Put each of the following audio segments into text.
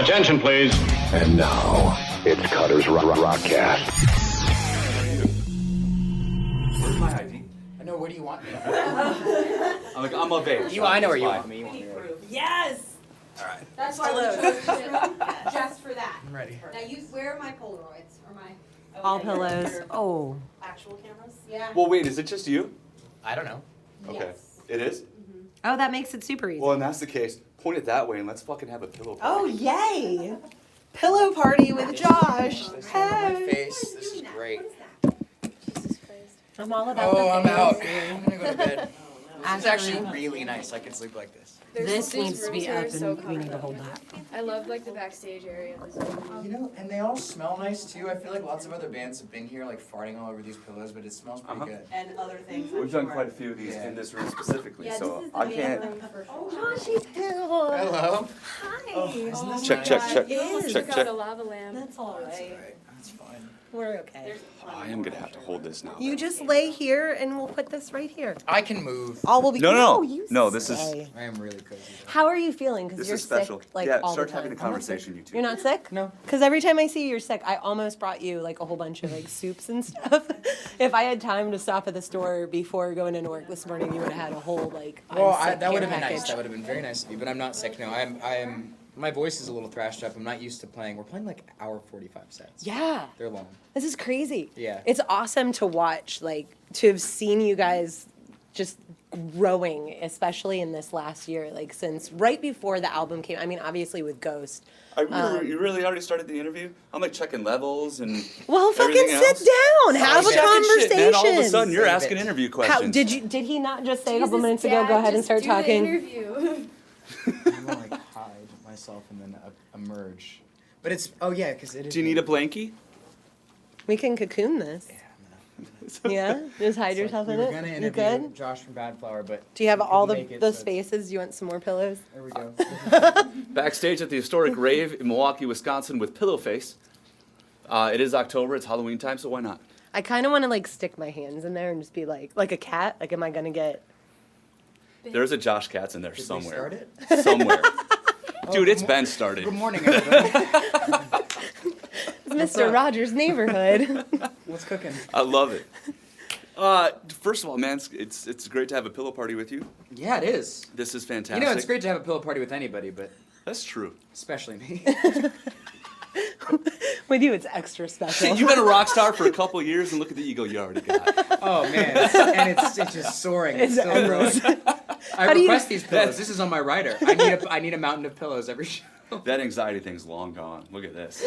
Attention, please. And now, it's Cutter's Rockcast. Where's my ID? I know, where do you want me? I'm of age. I know where you want me. Yes! Alright. That's why we chose this room, just for that. I'm ready. Now where are my Polaroids, or my... All pillows. Oh. Actual cameras? Yeah. Well, wait, is it just you? I don't know. Okay. Yes. It is? Oh, that makes it super easy. Well, and that's the case. Point it that way and let's fucking have a pillow party. Oh, yay! Pillow party with Josh. My Hey. face. This is great. Jesus Christ. I'm all about the Oh, I'm face. out. I'm gonna go to bed. This is Actually, actually really nice. I can sleep like this. this needs to be up, rooms are so and we need to hold that. I love like the backstage area. You know, and they all smell nice too. I feel like lots of other bands have been here like farting all over these pillows, but it smells pretty good. And other things. We've done quite a few of these in this room specifically, so I can't. Joshy Pill. Hello. Hi. Isn't this Check, nice? check, check. You almost Check, took check. out a lava lamp. That's all That's right. alright. That's fine. We're okay. I am gonna have to hold this now. You just lay here, and we'll put this right here. I can move. All will be. No. You No, this is- stay. I am really cozy. How are you feeling? Because This you're is special. sick, like Yeah, all start the time. having a conversation, you two. You're not sick? No. Because every time I see you, you're sick. I almost brought you like a whole bunch of like soups and stuff. If I had time to stop at the store before going into work this morning, you would have had a whole like. Well, I'm sick that would care have been nice. package. That would have been very nice of you. But I'm not sick now. I am. My voice is a little thrashed up. I'm not used to playing. We're playing like hour 45 sets. Yeah, They're long. this is crazy. Yeah. It's awesome to watch, like to have seen you guys just growing, especially in this last year, like since right before the album came. I mean, obviously with Ghost. You really already started the interview? I'm like checking levels and. Well, fucking everything sit else. down, have a Talking conversation. shit, man. All of a sudden, you're Save asking it. interview How, questions. did he not just say a couple minutes ago? Go ahead and start talking. Interview. I'm gonna like hide myself and then emerge. But it's because it is. Do you need a blankie? We can cocoon this. Yeah, Yeah, just hide yourself we in were it. gonna You interview good? Josh from Badflower, but Do you have we all couldn't the make it, so spaces? You want some more pillows? There we go. Backstage at the historic Rave in Milwaukie, Wisconsin with Pillowface. It is October, it's Halloween time, so why not? I kind of want to like stick my hands in there and just be like a cat. Like, am I gonna get? There's a Josh Katz in there Did we somewhere. start it? Somewhere. Dude, it's good been started. Good morning, everybody. It's Mr. up? Rogers' neighborhood. What's cooking? I love it. First of all, man, it's great to have a pillow party with you. Yeah, it is. This is fantastic. You know, it's great to have a pillow party with anybody, but That's true. especially me. With you, it's extra special. You've been a rock star for a couple of years, and look at the ego you already got. Oh man, it's just soaring. It's It's still endless. growing. I How do you- request these pillows. This is on my rider. I need a mountain of pillows every show. That anxiety thing's long gone. Look at this.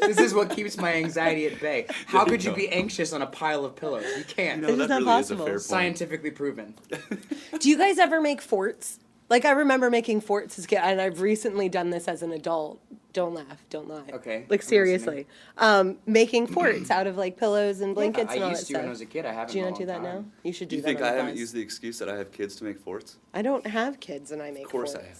This is what keeps my anxiety at bay. How There you could you go. be anxious on a pile of pillows? You can't. No, It's that not really possible. is a fair point. Scientifically proven. Do you guys ever make forts? Like, I remember making forts as a kid, and I've recently done this as an adult. Don't laugh. Don't lie. Okay, Like, I'm seriously. Making forts out of, like, pillows and blankets I and all used that to stuff. when I was a kid. I haven't. Do you in a not do long that now? time. You should Do do you that think on I the haven't bus. used the excuse that I have kids to make forts? I don't have kids and I make Of course forts. I have.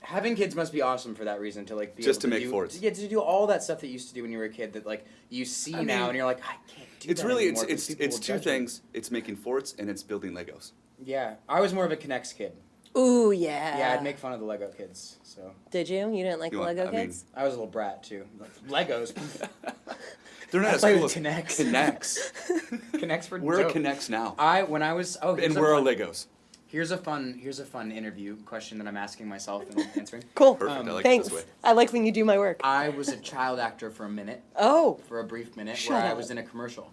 Having kids must be awesome for that reason, to like be Just able to make do, forts. Yeah, to do all that stuff that you used to do when you were a kid that like you see I now mean, and you're like, I can't do It's that really anymore 'cause it's people will two judge me. things. It's making forts and it's building Legos. Yeah, I was more of a Connects kid. Ooh, yeah. Yeah, I'd make fun of the Lego kids. So Did you? You didn't like You the want- Lego I mean- kids? I was a little brat too. Like, Legos. They're not I as play cool with as Connects. Connects. Connects for We're dope. Connects now. When I was And here's a we're fun- Legos. Here's a fun interview question that I'm asking myself and answering. Cool. Perfect. I like Thanks. it this way. I like when you do my work. I was a child actor for a minute, Oh. for a brief minute, Shut where I up. was in a commercial,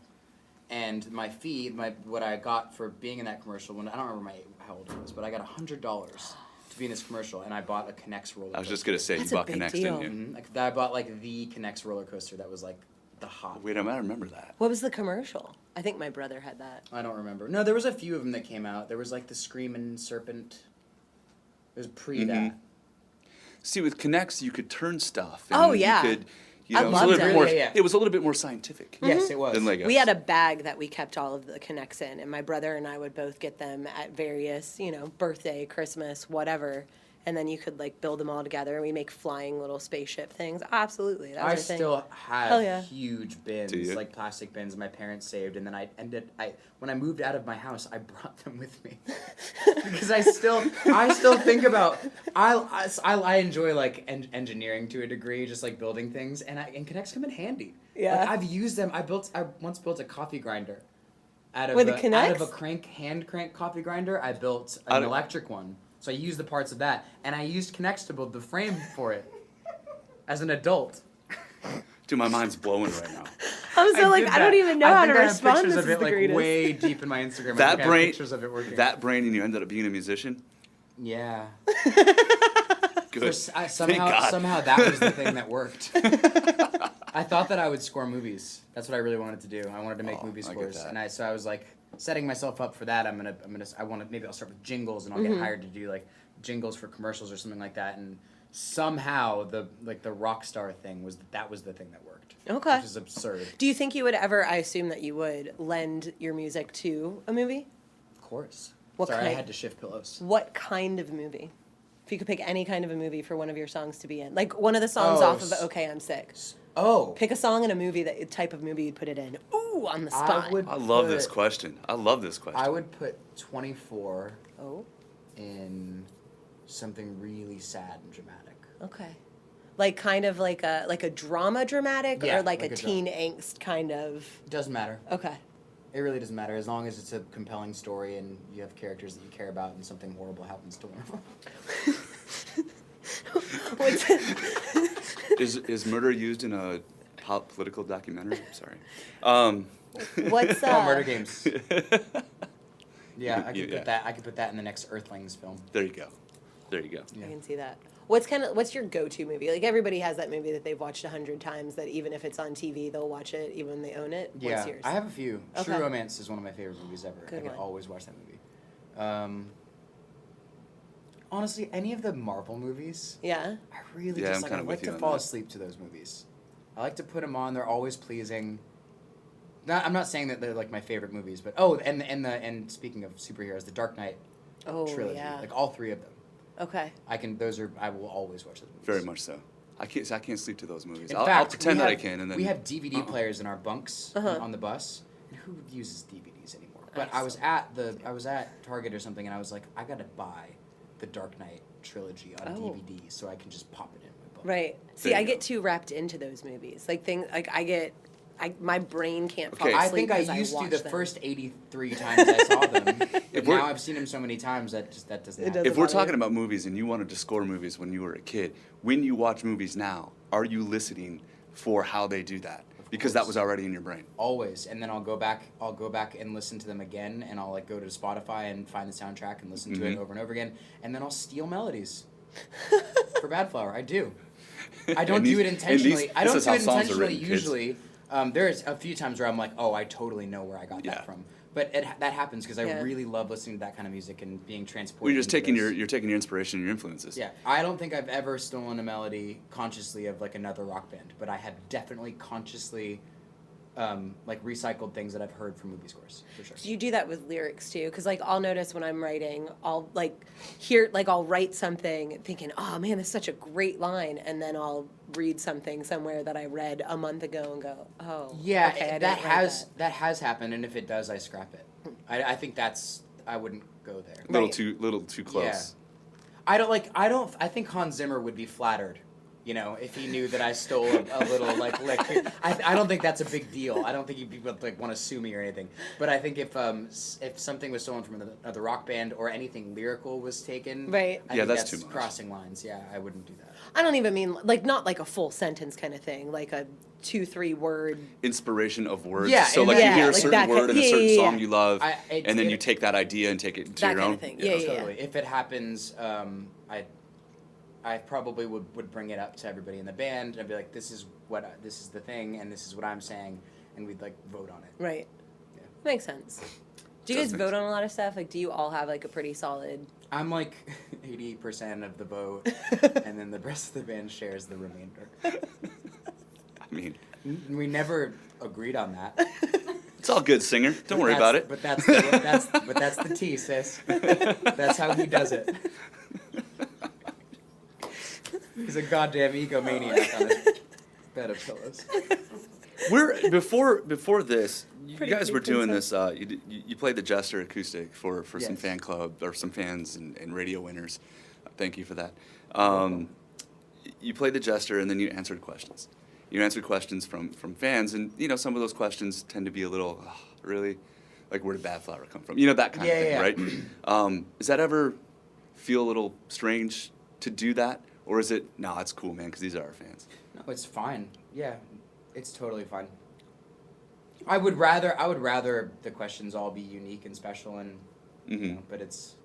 and my fee, what I got for being in that commercial, when I don't remember how old it was, but I got $100 to be in this commercial, and I bought a Connects roller. I was just gonna say That's you a bought big Connects, deal. didn't you? Like, I bought like the Connects roller coaster that was like the hot. Wait, I might remember that. What was the commercial? I think my brother had that. I don't remember. No, there was a few of them that came out. There was like the Screamin' Serpent. It was pre that. See, with Connects, you could turn stuff. Oh, and yeah. You could, you I know, it was a loved little it. bit more. Yeah. It was a little bit more scientific Yes, it was. than Legos. We had a bag that we kept all of the Connects in, and my brother and I would both get them at various, birthday, Christmas, whatever. and then you could like build them all together, and we make flying little spaceship things. Absolutely, that was I our thing. still Hell have yeah. huge bins, Do you? like plastic bins my parents saved, and then when I moved out of my house, I brought them with me because I still think about I enjoy like engineering to a degree, just like building things, and Connects come in handy. Yeah. Like, I've used them. I once built a coffee grinder. Out of With the out Connects? of a hand crank coffee grinder, I built an electric one. So I used the parts of that, and I used Connects to build the frame for it. As an adult. Dude, my mind's blowing right now. I'm so like, did I don't that. even know how to I have respond. pictures This of is it the like greatest. way deep in my Instagram. I That think I have brain, pictures of it working. that brain, and you ended up being a musician. Yeah. Good. Thank God. Somehow that was the thing that worked. I thought that I would score movies. That's what I really wanted to do. I wanted to make movie I get scores, that. and I was like setting myself up for that. Maybe I'll start with jingles, and I'll Mm-hmm. get hired to do like jingles for commercials or something like that. And somehow the rock star thing was the thing that worked. Okay. Which is absurd. Do you think you would ever? I assume that you would lend your music to a movie. Of course. What Sorry, I kind? had to shift pillows. What kind of movie? If you could pick any kind of a movie for one of your songs to be in, like one of the songs Oh, off of "Okay, I'm Sick." Oh. Pick a song in a movie that type of movie you'd put it in. Ooh, on the spot. I love this question. I would put 24 Oh, in something really sad and dramatic. okay. Like kind of like a drama dramatic, Yeah, or like like a a teen angst kind of. It doesn't matter. Okay. It really doesn't matter as long as it's a compelling story and you have characters that you care about and something horrible happens to one of them. What's Is murder used in a political documentary? Sorry. what's Oh, Murder Games. Yeah, I could Yeah. put that. I could put that in the next Earthlings film. There you go. There you go. I can see that. What's your go-to movie? Like everybody has that movie that they've watched 100 times. That even if it's on TV, they'll watch it even when they own it. Yeah, What's yours? I have a few. Okay. True Romance is one of my favorite movies ever. Good I could one. always watch that movie. Honestly, any of the Marvel movies, Yeah. I really Yeah, just I'm like. kinda I with like you to on fall that. asleep to those movies. I like to put them on. They're always pleasing. I'm not saying that they're like my favorite movies, but and speaking of superheroes, the Dark Knight Oh trilogy, yeah. like all three of them. Okay. I will always watch those movies. Very much so. I can't sleep to those movies. In I'll fact, pretend we that I have- can, and then we have DVD players in our bunks Uh-huh. on the bus. And who uses DVDs anymore? But I I was at Target or something, and I was like, I gotta buy the Dark Knight trilogy on Oh. DVD so I can just pop it in my bunk. Right. See, There I you get go. too wrapped into those movies. Like my brain can't fall Okay. I asleep. think I 'cause used to watch the them. first 83 times I saw them. But If we're- now I've seen them so many times that doesn't It happen. doesn't If we're bother you. talking about movies and you wanted to score movies when you were a kid, when you watch movies now, are you listening for how they do that? Because that course. was already in your brain. Always, and then I'll go back and listen to them again, and I'll like go to Spotify and find the soundtrack and listen to it over and over again, and then I'll steal melodies for Badflower. I do. I don't And do these- it intentionally. I don't this is do how it songs are intentionally written, kids. usually. There's a few times where I'm like, oh, I totally know where I got Yeah. that from. But that happens because I Yeah. really love listening to that kind of music and being transported. Well, you're just into taking those. you're taking your inspiration and your influences. Yeah, I don't think I've ever stolen a melody consciously of like another rock band, but I have definitely consciously like recycled things that I've heard from movie scores for sure. Do you do that with lyrics too? Because like I'll notice when I'm writing, I'll I'll write something thinking, oh man, this is such a great line, and then I'll read something somewhere that I read a month ago and go, oh, Yeah, okay, I that didn't write that has happened, and if it does, I scrap it. I think I wouldn't go there. Little too close. Yeah. I think Hans Zimmer would be flattered, if he knew that I stole a little like lick. I don't think that's a big deal. I don't think he'd be like want to sue me or anything. But I think if something was stolen from another rock band or anything lyrical was taken, Right. I Yeah, think that's too much. crossing lines. Yeah, I wouldn't do that. I don't even mean not like a full sentence kind of thing, like a 2-3 word. Inspiration of words. Yeah, so and like that- you hear a like certain that word in a yeah, certain yeah, song yeah. you love, It's- and then it- you take that idea and take it to That your kind own. of thing. Yeah. Totally. If it happens, I probably would bring it up to everybody in the band and I'd be like, this is the thing, and this is what I'm saying, and we'd like vote on it. Right. Yeah. Makes sense. Do you Does guys make vote on a lot of stuff? Like, do you all have like a pretty solid? I'm like 80% of the vote, and then the rest of the band shares the remainder. I mean, We never agreed on that. it's all good, singer. Don't worry about it. But that's the T, sis. That's how he does it. He's a goddamn egomaniac on his bed of pillows. We're before this. You Pretty guys were creepy doing stuff. this. You played the Jester acoustic for some Yes. fan club or some fans and radio winners. Thank you for that. You played the Jester and then you answered questions. You answered questions from fans, and some of those questions tend to be a little really like, where did Badflower come from? That kind of thing, right? Does that ever feel a little strange to do that, or is it no? It's cool, man, because these are our fans. No, it's fine. Yeah, it's totally fine. I would rather the questions all be unique and special, and but it's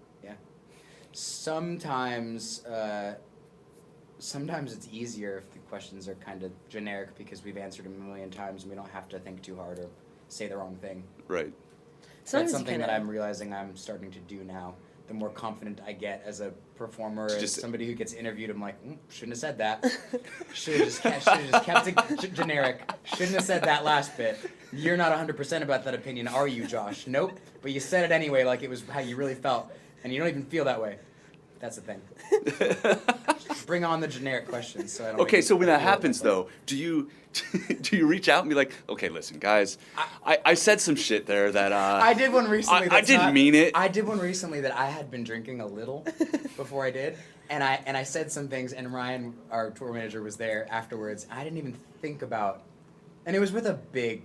sometimes it's easier if the questions are kind of generic because we've answered them a million times and we don't have to think too hard or say the wrong thing. Right. That's Sometimes you something kinda- that I'm realizing I'm starting to do now. The more confident I get as a performer, as Just- somebody who gets interviewed, I'm like, shouldn't have said that. Should have just kept it generic. Shouldn't have said that last bit. You're not 100% about that opinion, are you, Josh? Nope. But you said it anyway, like it was how you really felt, and you don't even feel that way. That's the thing. Bring on the generic questions. So I don't. Okay, so when that feel happens, that way. though, do you reach out and be like, okay, listen, guys, I said some shit there that I did one recently. I that's didn't not- mean it. I did one recently that I had been drinking a little before I did, and I said some things, and Ryan, our tour manager, was there afterwards. I didn't even think about, and it was with a big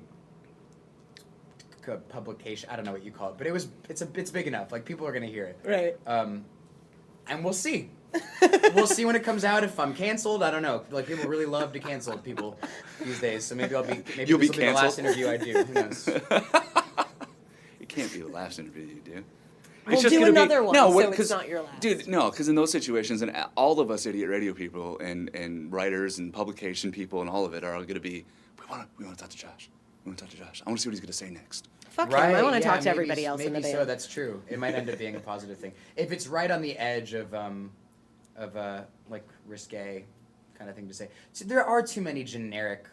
publication. I don't know what you call it, but it's big enough. Like people are gonna hear it. Right. And we'll see. We'll see when it comes out if I'm canceled. I don't know. Like people really love to cancel people these days, so maybe You'll this be will be the last canceled? interview I do. Who knows? It can't be the last interview you do. We'll just do gonna be- another one, no, so what- it's 'cause- not your last. Dude, no, because in those situations, and all of us idiot radio people and writers and publication people and all of it are all going to be, we want to talk to Josh. We want to talk to Josh. I want to see what he's going to say next. Fuck him. I want to yeah, talk to maybe- everybody else in the maybe band. so. That's true. It might end up being a positive thing if it's right on the edge of like risque kind of thing to say. So there are too many generic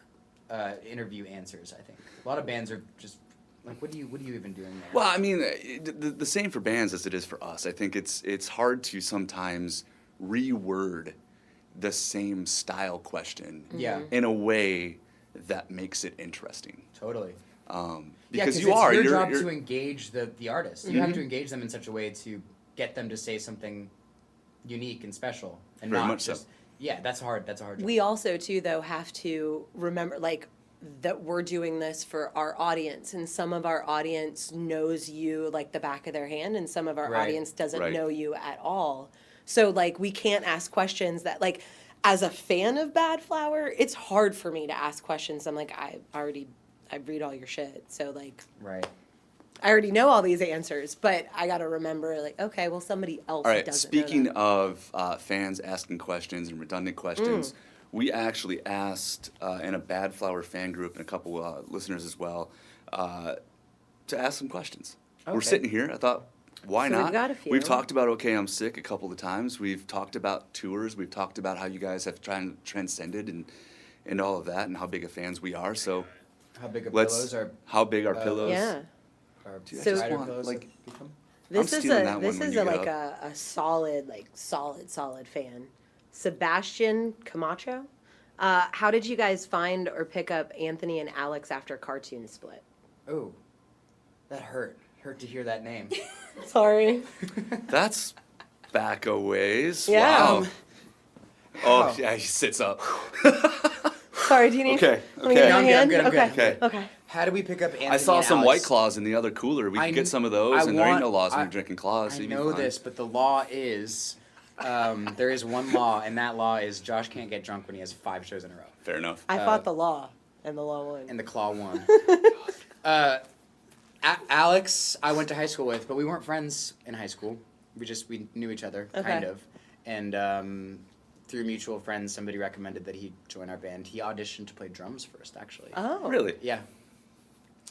interview answers. I think a lot of bands are just like, what are you even doing there? Well, I mean, the same for bands as it is for us. I think it's hard to sometimes reword the same style question Yeah. in a way that makes it interesting. Totally. Because it's you are. your you're, job you're, to engage the artist. You have to engage them in such a way to get them to say something unique and special, and Very not much so. just. Yeah, that's hard. That's a hard job. We also, too, though, have to remember, like, that we're doing this for our audience, and some of our audience knows you like the back of their hand, and some of our Right. audience doesn't Right. know you at all. So, like, we can't ask questions that, like, as a fan of Badflower, it's hard for me to ask questions. I'm like, I read all your shit, so, like, Right. I already know all these answers, but I gotta remember, like, okay, well, somebody else All right, doesn't speaking know that. of fans asking questions and redundant questions, we actually asked in a Badflower fan group and a couple listeners as well to ask some questions. We're Okay. sitting here. I thought, why So we've not? got a few. We've talked about Okay, I'm Sick a couple of times. We've talked about tours. We've talked about how you guys have transcended and all of that and how big of fans we are. So How big of let's pillows are? how big our pillows. Yeah. Are Dude, I So- just spider want, pillows like, have become? This I'm is stealing a that this one when is you a get like a solid fan. Sebastian Camacho. How did you guys find or pick up Anthony and Alex after Cartoon Split? Oh, that hurt. Hurt to hear that name. Sorry. That's back a ways. Yeah. Wow. Oh, yeah, he sits up. Sorry, do you need Okay, let me get okay. my No, I'm hand? good, I'm good, Okay. Okay. Okay. How do we pick up Anthony I saw and some Alex? White Claws in the other cooler. We I could get kn- some of those, I and there ain't want- no laws when I- you're drinking claws. so I you'd be know fine. this, but the law is, there is one law, and that law is Josh can't get drunk when he has 5 shows in a row. Fair enough. I fought the law, and the law won. And the claw won. Alex, I went to high school with, but we weren't friends in high school. We knew each other, kind Okay. of. And through mutual friends, somebody recommended that he join our band. He auditioned to play drums first, actually. Oh. Really? Yeah.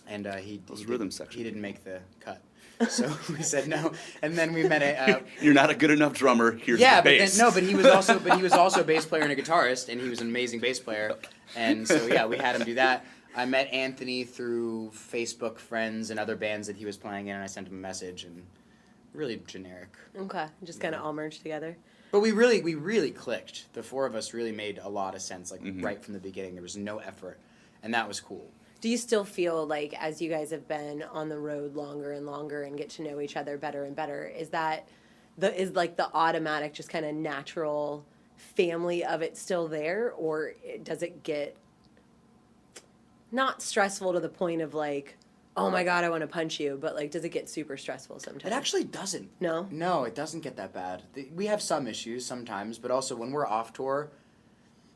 And Those he rhythm didn't- sections. He didn't make the cut. So we said no. And then we met a... You're not a good enough drummer. Here's yeah, the but bass. then, no, but he was also a bass player and a guitarist, and he was an amazing bass player. And so yeah, we had him do that. I met Anthony through Facebook friends and other bands that he was playing in, and I sent him a message, and really generic. Okay, just kind of all merged together. But we really clicked. The four of us really made a lot of sense, like Mm-hmm. right from the beginning. There was no effort, and that was cool. Do you still feel like, as you guys have been on the road longer and longer and get to know each other better and better, is like the automatic, just kind of natural family of it still there, or does it get not stressful to the point of like, oh my God, I want to punch you, but like, does it get super stressful sometimes? It actually doesn't. No? No, it doesn't get that bad. We have some issues sometimes, but also when we're off tour,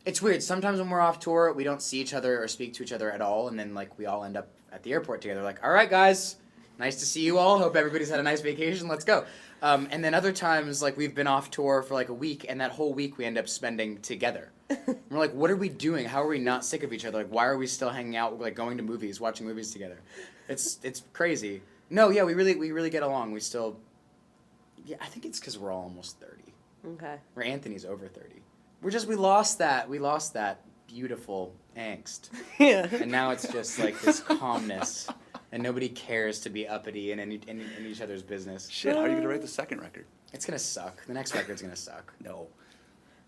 it's weird. Sometimes when we're off tour, we don't see each other or speak to each other at all, and then like we all end up at the airport together. Like, all right, guys, nice to see you all. Hope everybody's had a nice vacation. Let's go. And then other times, like we've been off tour for like a week, and that whole week we end up spending together. We're like, what are we doing? How are we not sick of each other? Like, why are we still hanging out, like going to movies, watching movies together? It's crazy. No, yeah, we really get along. We still, yeah, I think it's because we're all almost 30. Okay. Where Anthony's over 30. We lost that beautiful angst. Yeah. And now it's just like this calmness, and nobody cares to be uppity in each other's business. Shit, how are you going to write the second record? It's gonna suck. The next record's gonna suck. No.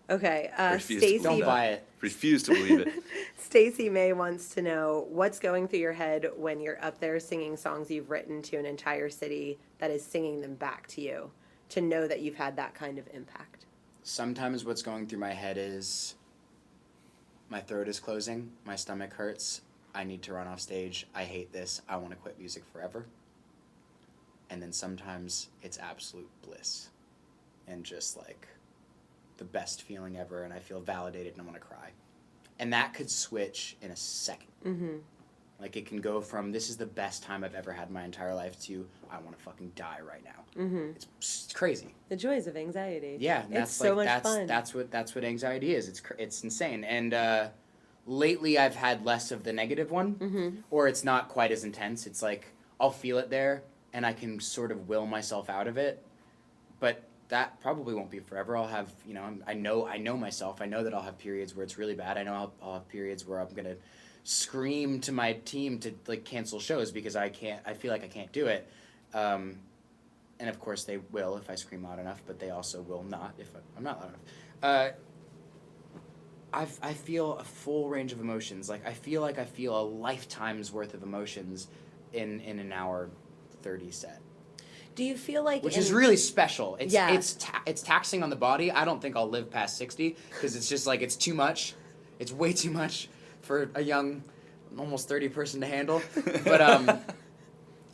Okay. Refuse to Stacy. believe Don't that. buy it. Refuse to believe it. Stacy May wants to know what's going through your head when you're up there singing songs you've written to an entire city that is singing them back to you, to know that you've had that kind of impact. Sometimes what's going through my head is my throat is closing, my stomach hurts, I need to run off stage, I hate this, I want to quit music forever. And then sometimes it's absolute bliss and just like the best feeling ever, and I feel validated and I want to cry. And that could switch in a second. Mm-hmm. Like it can go from this is the best time I've ever had in my entire life to I want to fucking die right now. Mm-hmm. It's crazy. The joys of anxiety. Yeah, and it's so much fun. That's what anxiety is. It's insane. And lately I've had less of the negative one, Mm-hmm. or it's not quite as intense. It's like I'll feel it there, and I can sort of will myself out of it. But that probably won't be forever. I'll have, I know myself. I know that I'll have periods where it's really bad. I know I'll have periods where I'm gonna scream to my team to like cancel shows because I feel like I can't do it. And of course they will if I scream loud enough, but they also will not if I'm not loud enough. I feel a full range of emotions. Like I feel a lifetime's worth of emotions in an hour 30 set. Do you feel like Which is really special. It's Yeah. it's taxing on the body. I don't think I'll live past 60 because it's just like it's too much. It's way too much for a young, almost 30 person to handle. But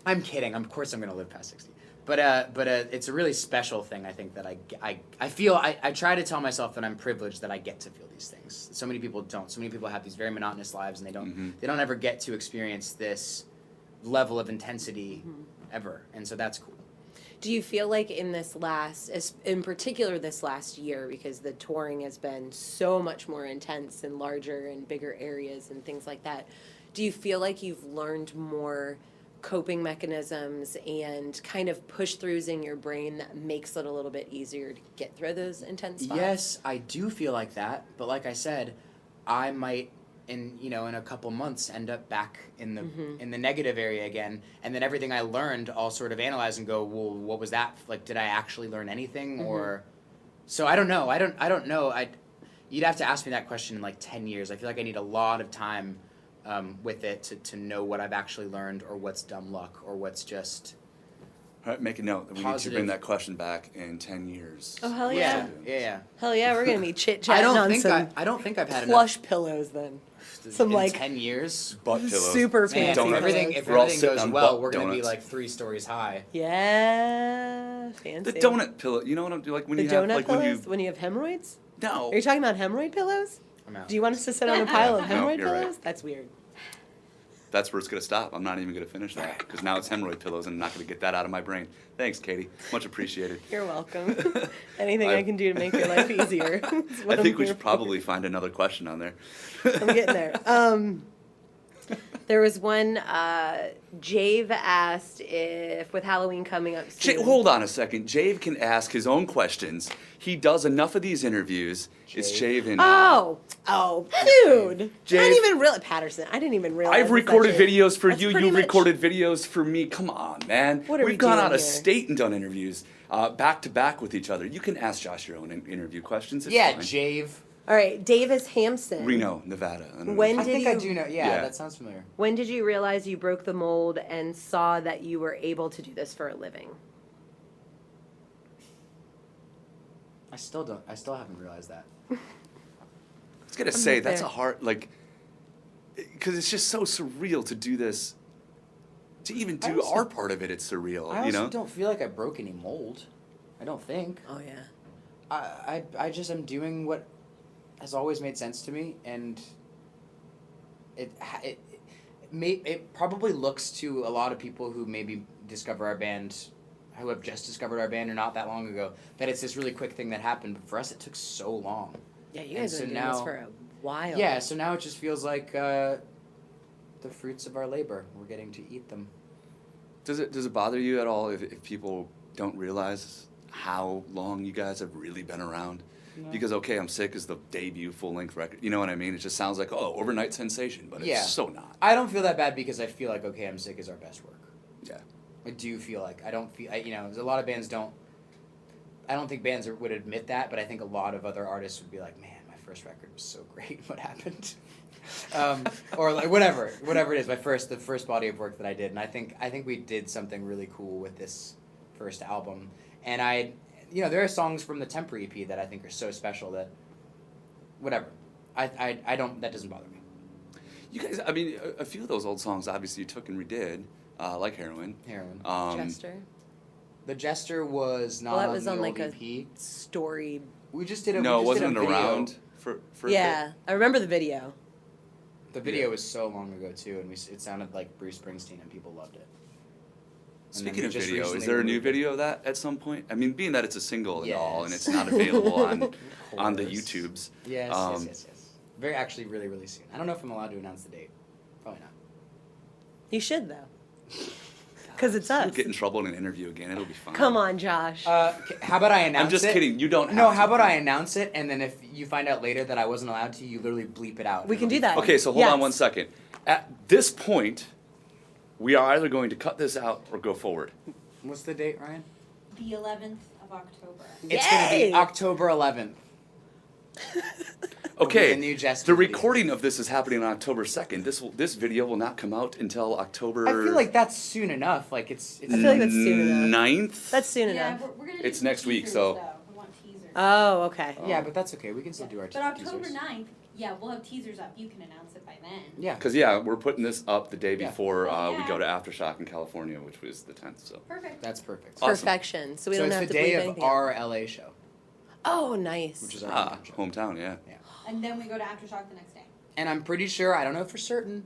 I'm kidding. Of course I'm gonna live past 60. But it's a really special thing. I think that I feel I try to tell myself that I'm privileged that I get to feel these things. So many people don't. So many people have these very monotonous lives and they don't ever get to experience this level of intensity ever. And so that's cool. Do you feel like in particular this last year, because the touring has been so much more intense and larger and bigger areas and things like that, do you feel like you've learned more coping mechanisms and kind of push-throughs in your brain that makes it a little bit easier to get through those intense spots? Yes, I do feel like that. But like I said, I might in a couple months end up back in the negative area again, and then everything I learned I'll sort of analyze and go, well, what was that like? Did I actually learn anything? Or so I don't know. I don't know. You'd have to ask me that question in like 10 years. I feel like I need a lot of time with it to know what I've actually learned or what's dumb luck or what's just All right, make a note that we need to Positive. bring that question back in 10 years. Oh, hell yeah. yeah. Hell yeah, we're gonna be chit-chatting on some I don't think I've had plush pillows then. Some in like 10 years. Butt pillows. super Man, fancy donuts. if We're all everything sitting goes on well, butt we're gonna be donuts. like 3 stories high. Yeah, fancy. The donut pillow. You know what I'm doing? Like when The you have donut like pillows? when you When you have hemorrhoids? no. Are you talking about hemorrhoid pillows? I'm out. Do you want us to sit on a pile of No, hemorrhoid you're right. pillows? That's weird. That's where it's gonna stop. I'm not even gonna finish that because now it's hemorrhoid pillows, and I'm not gonna get that out of my brain. Thanks, Kaytie. Much appreciated. You're welcome. Anything I can do to make your life easier. is what I think I'm we here should probably find another question on there. for. I'm getting there. There was one, Jave asked if, with Halloween coming up soon. Hold on a second. Jave can ask his own questions. He does enough of these interviews. It's Jave and Oh, dude. I Jave. didn't even realize, Patterson, I didn't even realize. I've recorded that Jave- videos for That's you. pretty You much- recorded videos for me. Come on, man. What are we We've gone doing out of here? state and done interviews. back to back with each other. You can ask Josh your own interview questions. It's Yeah, fine. Jave. All right, Davis Hampson. Reno, Nevada. I don't know. When I did think you I do know. Yeah, Yeah. that sounds familiar. When did you realize you broke the mold and saw that you were able to do this for a living? I still haven't realized that. I was gonna say not that's there. a hard because it's just so surreal to do this. To even I do also- our part of it, it's surreal. I you also know. don't feel like I broke any mold. I don't think. Oh yeah. I just am doing what has always made sense to me, and it probably looks to a lot of people who maybe discover our band, who have just discovered our band or not that long ago, that it's this really quick thing that happened. But for us, it took so long. Yeah, you And guys so have been doing this now- for a while. Yeah, so now it just feels like the fruits of our labor. We're getting to eat them. Does it bother you at all if people don't realize how long you guys have really been around? No. Because Okay, I'm Sick is the debut full-length record. You know what I mean? It just sounds like, oh, overnight sensation, but it's Yeah. so not. I don't feel that bad because I feel like Okay, I'm Sick is our best work. Yeah. I do feel like I don't feel there's a lot of bands don't. I don't think bands would admit that, but I think a lot of other artists would be like, "Man, my first record was so great. What happened?" Or like whatever it is. The first body of work that I did, and I think we did something really cool with this first album. And there are songs from the Temper EP that I think are so special that, whatever, I don't that doesn't bother me. You guys, I mean, a few of those old songs, obviously, you took and redid, like Heroin. Heroin. Jester. The Jester was not Well, that on was the on, old like, a EP. Story. We just did it. No, we just did wasn't a it video. around for a Yeah, I remember the video. The video was so long ago too, and it sounded like Bruce Springsteen, and people loved it. And then Speaking we of just video, is recently there a new removed it. video of that at some point? I mean, being that it's a single and all, and Yes. it's not available on the course. YouTubes. Yes, Um, yes. Very actually, really, really soon. I don't know if I'm allowed to announce the date. Probably not. You should though, because it's You'll us. get in trouble in an interview again. It'll be fine. Come on, Josh. How about I announce it? I'm just kidding. You don't have No, to. how about I announce it, and then if you find out later that I wasn't allowed to, you literally bleep it out. We can It'll do be that. fun. Okay, so hold on Yes. 1 second. At this point, we are either going to cut this out or go forward. What's the date, Ryan? The 11th of October. It's going to Yay! be October 11th. Okay, the new Jester the video. recording of this is happening on October 2nd. This video will not come out until October. I feel like that's soon enough. Like it's. I feel like that's soon enough. 9th. That's soon Yeah, enough. we're gonna do It's some next week, teasers, so- though. We want teasers. Oh, okay. Yeah, but that's okay. We can still do our But October teasers. 9th, yeah, we'll have teasers up. You can announce it by then. Yeah. Because we're putting this up the day Yeah. before Oh, we yeah. go to Aftershock in California, which was the 10th. So Perfect. That's perfect. Awesome. Perfection. So we so don't it's have the to day bleep of anything our out. LA show, Oh, nice. which is our show. hometown, yeah. Yeah. And then we go to Aftershock the next day. And I'm pretty sure, I don't know for certain,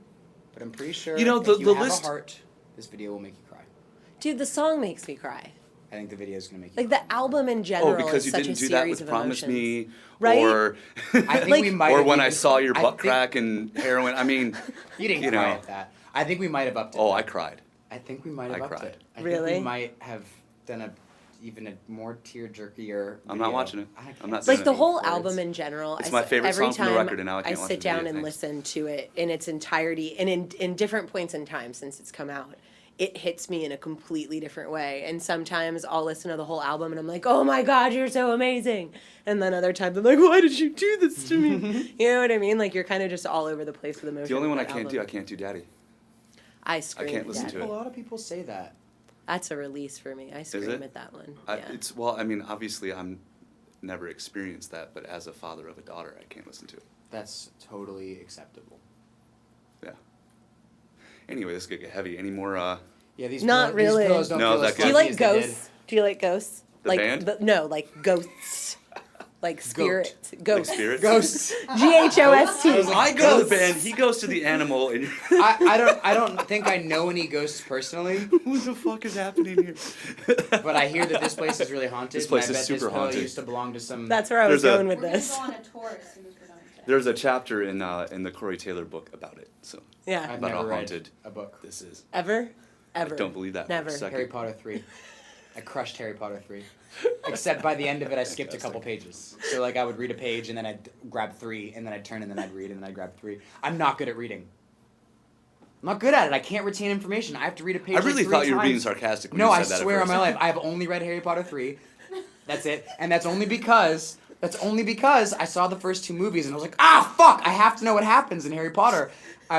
but I'm pretty sure You know, if the you have list- a heart, this video will make you cry. Dude, the song makes me cry. I think the video is going to make you Like cry. the album in general Oh, because is you such didn't a do that series with of Promise emotions. Me, Right? or I think Like- we might or have when I even- saw your I butt think- crack and heroin. I mean, You didn't you cry know. at that. I think we might have upped it. Oh, I cried. I think we might have I upped cried. it. I think Really? we might have done even a more tear-jerkier I'm not video. watching it. I can't I'm not say Like the it. whole words. album in general. It's my favorite every song from the time record, and now I can't watch sit the down video. and Thanks. listen to it in its entirety and in different points in time since it's come out. It hits me in a completely different way. And sometimes I'll listen to the whole album and I'm like, oh my God, you're so amazing. And then other times I'm like, why did you do this to me? You know what I mean? Like you're kind of just all over the place with emotion. The only one I with that can't do, I album. can't do Daddy. I scream can't at listen that. to it. A lot of people say that. That's a release for me. I scream it? at that one. I, Yeah. it's well, I mean, obviously, I'm never experienced that, but as a father of a daughter, I can't listen to it. That's totally acceptable. Yeah. Anyway, this could get heavy. Any more? Yeah, these Not these really. pillows don't No, feel as that Do you good. fluffy like as they did. ghosts? Do you like ghosts? The like band? No, like ghosts. Like spirit. Like Ghosts. spirits? Ghosts. GHOST. I go to the band. He goes to the animal, and I don't think I know any ghosts personally, what the fuck is happening here? but I hear that this place is really haunted. This place and I is bet super this pillow haunted. used to belong to some. That's where I was There's a- going with We're this. gonna go on a tour as soon as we're done today. There's a chapter in the Corey Taylor book about it. So Yeah. I've about never how read haunted a book. this is. Ever? Ever. I don't believe that. Never. For a second. Harry Potter 3. I crushed Harry Potter 3. Except by the end of it, I skipped a couple pages. So like I would read a page and then I'd grab 3 and then I'd turn and then I'd read and then I'd grab 3. I'm not good at reading. I'm not good at it. I can't retain information. I have to read a page. I really like 3 thought you were being times. sarcastic when No, you I said that swear at on first. my life, I have only read Harry Potter 3. That's it, and that's only because I saw the first 2 movies and I was like, fuck! I have to know what happens in Harry Potter. So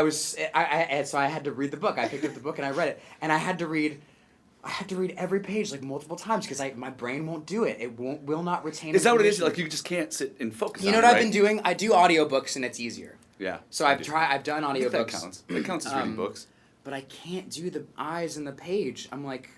I had to read the book. I picked up the book and I read it, and I had to read every page like multiple times because my brain won't do it. It will not retain. Is that what it is? information. Like you just can't sit and focus. You know on what it, I've right? been doing? I do audiobooks and it's easier. Yeah. So I've done I think audiobooks. that counts. That counts as reading books. But I can't do the eyes in the page. I'm like,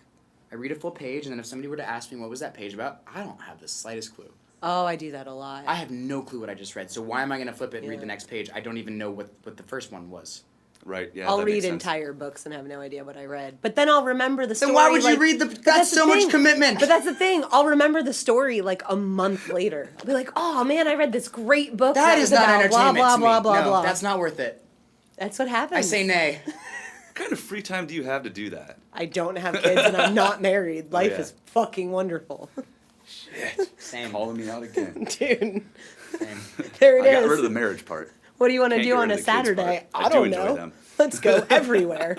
I read a full page, and then if somebody were to ask me what was that page about, I don't have the slightest clue. Oh, I do that a lot. I have no clue what I just read. So why am I going to flip it and read Yeah. the next page? I don't even know what the first one was. Right. Yeah. I'll that read makes sense. entire books and have no idea what I read. But then I'll remember the story. Then why would you like- read the? But That's the so much thing. commitment. But that's the thing. I'll remember the story like a month later. I'll be like, oh man, I read this great book. that was is not about entertainment blah, to blah, me. blah, No, blah. that's not worth it. That's what happens. I say nay. What kind of free time do you have to do that? I don't have kids and I'm not married. Life yeah. is fucking wonderful. Same. Calling me out again. Dude, Same. there it I is. got rid of the marriage part. What do you want to Can't do get on rid a of the kids Saturday? part. I do don't enjoy know. them. Let's go everywhere.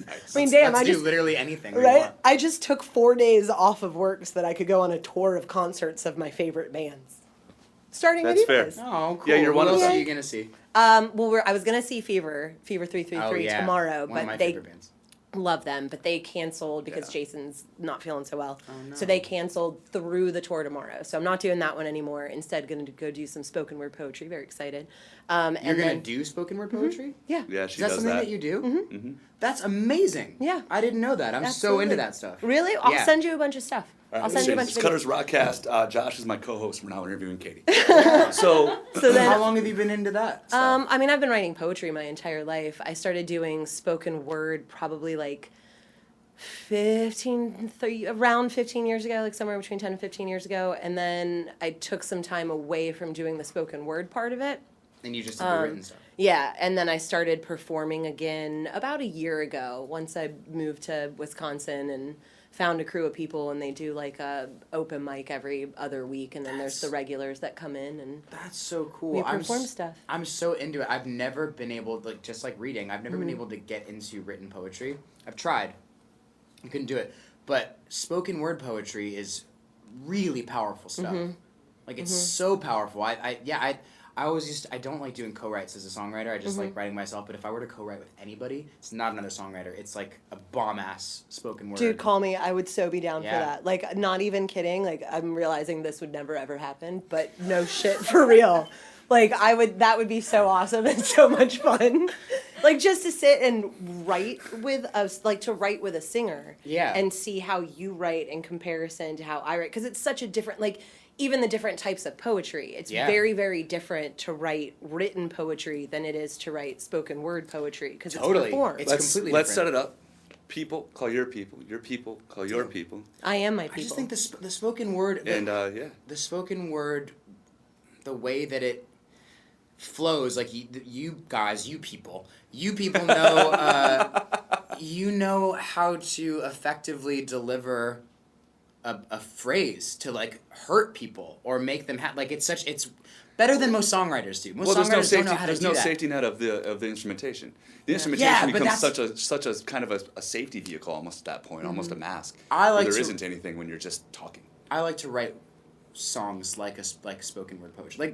Nice. I mean, damn, Let's I do just literally anything. we right. want. I just took 4 days off of work so that I could go on a tour of concerts of my favorite bands. Starting That's with fair. you guys. Oh, cool. Yeah, you're one What of else them. are you gonna see? Well, I was gonna see Fever 333 Oh yeah. tomorrow, One of my but they favorite bands. love them, but they canceled because Yeah. Jason's not feeling so well. Oh, no. So they canceled through the tour tomorrow. So I'm not doing that one anymore. Instead, going to go do some spoken word poetry. Very excited. And You're gonna then, do spoken word poetry? yeah. Yeah, Is she that does something that. that you do? Mm-hmm. That's amazing. Yeah. I didn't know that. I'm so into that stuff. Really? I'll Yeah. send you a bunch of stuff. All right, I'll send you a bunch it's of Cutter's videos. Rockcast. Josh is my co-host. We're now interviewing Kaytie. So So then, How long have you been into that? stuff? I mean, I've been writing poetry my entire life. I started doing spoken word probably like around 15 years ago, like somewhere between 10 and 15 years ago. And then I took some time away from doing the spoken word part of it. And you just did the written stuff. Yeah, and then I started performing again about a year ago once I moved to Wisconsin and found a crew of people, and they do like a open mic every other week, and then there's the regulars that come in and That's so cool. we I'm perform s- stuff. I'm so into it. I've never been able, like, just like reading, I've never been Mm-hmm. able to get into written poetry. I've tried. I couldn't do it. But spoken word poetry is really powerful stuff. Mm-hmm. Like, it's so powerful. I always I don't like doing co-writes as a songwriter. I just Mm-hmm. like writing myself. But if I were to co-write with anybody, it's not another songwriter. It's like a bomb-ass spoken word. Dude, call me. I would so be down for Yeah. that. Like, not even kidding. Like, I'm realizing this would never ever happen, but no shit, for real. Like, that would be so awesome and so much fun. Like, just to sit and write with a singer. Yeah. And see how you write in comparison to how I write. Because it's such a different, like, even the different types of poetry. It's Yeah. very, very different to write written poetry than it is to write spoken word poetry. Because Totally. it's performed. It's completely let's set different. it up. People call your people. Your people call your people. I am my I people. just think the spoken word... And yeah. the spoken word, the way that it flows, like you guys, you people know, you know how to effectively deliver a phrase to like hurt people or make them like it's better than most songwriters do. Most Well, there's songwriters no don't safety. know how to There's do no that. safety net of the instrumentation. The Yeah, instrumentation but becomes that's- such a kind of a safety vehicle almost at that point, almost a mask. I like where there to- isn't anything when you're just talking. I like to write songs like spoken word poetry.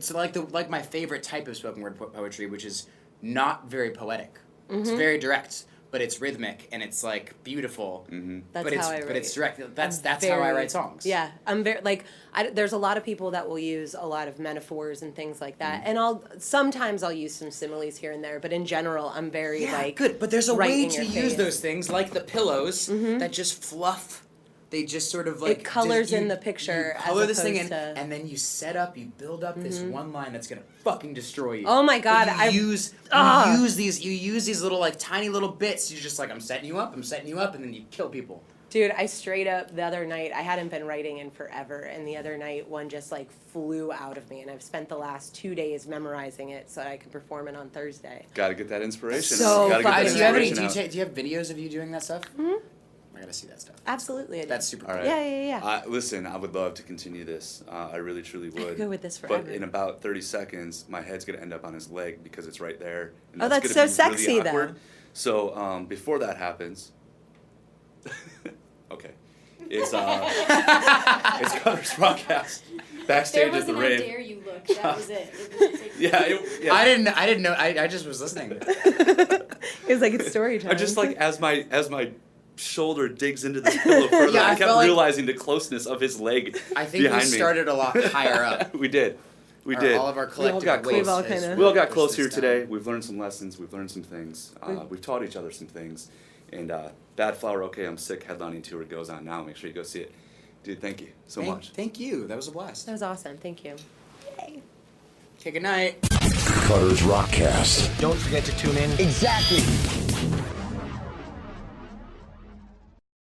Like my favorite type of spoken word poetry, which is not very poetic. It's very direct, but it's rhythmic and it's like beautiful. That's but it's how I write. but it's direct. That's how I Very- write songs. Yeah, I'm very like there's a lot of people that will use a lot of metaphors and things like that, and sometimes I'll use some similes here and there, but in general, I'm very Yeah, like good. But there's a right way in to your use face. Mm-hmm. those things, like the pillows that just fluff. They just sort of like colors in the picture You color as this thing in, opposed to- and then you set up, you build up this one line that's gonna fucking destroy you. Oh my But God, you use these little like tiny little bits. You're just like I'm setting you up, and then you kill people. Dude, I straight up the other night, I hadn't been writing in forever, and the other night one just like flew out of me, and I've spent the last 2 days memorizing it so that I can perform it on Thursday. Got to get that inspiration. So Gotta get that fucking Do you have any? inspiration Do out. you have videos of you doing that stuff? I gotta see that stuff. Absolutely. I do. That's super All cool. right. Yeah. Listen, I would love to continue this. I really, truly would. go with this forever. But in about 30 seconds, my head's going to end up on his leg because it's right there. And Oh, that's gonna so be really sexy, though. awkward. So before that happens, okay, it's Cutter's Rockcast. Backstage There at the wasn't a Rave. dare you look. That was it. It was like- Yeah. I didn't know. I just was listening. It was like it's story time. I just like as my shoulder digs into the pillow further, Yeah, I I kept felt like- realizing the closeness of his leg I think we behind me. started a lot higher up. We did. We did. All of our collective got weight close. all is kinda- We all got pushed close this here down. today. We've learned some lessons. We've learned some things. We've taught each other some things. And Badflower, Okay, I'm Sick headlining tour goes on now. Make sure you go see it. Dude, thank you so much. Thank you. That was a blast. That was awesome. Thank you. Okay, good night. Cutter's Rockcast. Don't forget to tune in exactly